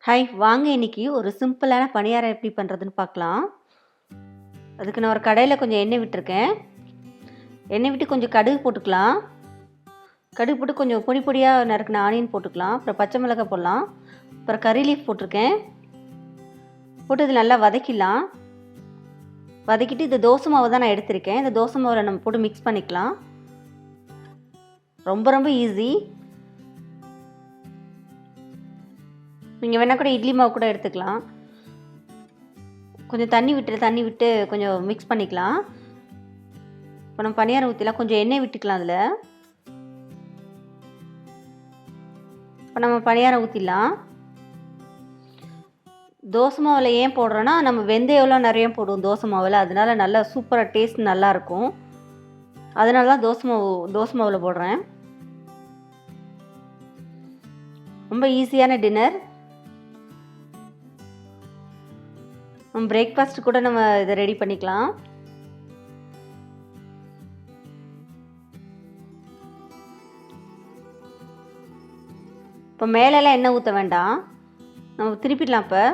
Hi, வாங்க இன்னைக்கு ஒரு சிம்பிளான பணியாரம் எப்படி பண்ணுறதுன்னு பார்க்கலாம். அதுக்கு நான் ஒரு கடாயில் கொஞ்சம் எண்ணெய் விட்டுருக்கேன். எண்ணெய் விட்டு கொஞ்சம் கடுகு போட்டுக்கலாம். கடுகு போட்டு கொஞ்சம் பொடி பொடியாக நறுக்கின ஆனியன் போட்டுக்கலாம். அப்புறம் பச்சை மிளகாய் போடலாம். அப்புறம் கறி லீஃப் போட்டிருக்கேன். போட்டு இது நல்லா வதக்கிடலாம். வதக்கிட்டு இது தோசை மாவு தான் நான் எடுத்திருக்கேன். இந்த தோசை மாவில் நம்ம போட்டு மிக்ஸ் பண்ணிக்கலாம். ரொம்ப ரொம்ப ஈஸி. நீங்கள் வேணால் கூட இட்லி மாவு கூட எடுத்துக்கலாம். கொஞ்சம் தண்ணி விட்டு கொஞ்சம் மிக்ஸ் பண்ணிக்கலாம். இப்போ நம்ம பணியாரம் ஊற்றிலாம் கொஞ்சம் எண்ணெய் விட்டுக்கலாம். அதில் இப்போ நம்ம பணியாரம் ஊற்றிடலாம். தோசை மாவில் ஏன் போடுறோன்னா, நம்ம வெந்தயம்லாம் நிறைய போடுவோம் தோசை மாவில். அதனால நல்லா சூப்பராக டேஸ்ட் நல்லாயிருக்கும். அதனால தான் தோசை மாவில் போடுறேன். ரொம்ப ஈஸியான டின்னர். பிரேக்ஃபாஸ்ட் கூட நம்ம இதை ரெடி பண்ணிக்கலாம். இப்போ மேலெல்லாம் எண்ணெய் ஊற்ற வேண்டாம். நம்ம திருப்பிடலாம். இப்போ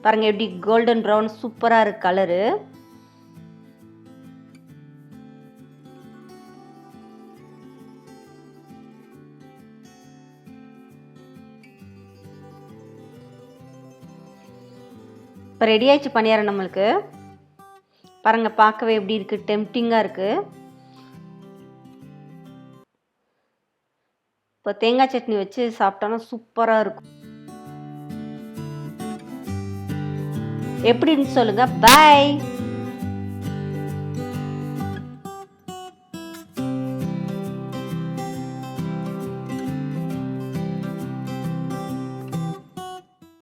பாருங்கள் எப்படி கோல்டன் ப்ரௌன் சூப்பராக இருக்குது கலரு. இப்போ ரெடி ஆயிடுச்சு பணியாரம் நம்மளுக்கு. பாருங்கள் பார்க்கவே எப்படி இருக்குது, டெம்ப்டிங்காக இருக்குது. இப்போ தேங்காய் சட்னி வச்சு சாப்பிட்டோன்னா சூப்பராக இருக்கும். எப்படின்னு சொல்லுங்கள். பாய்.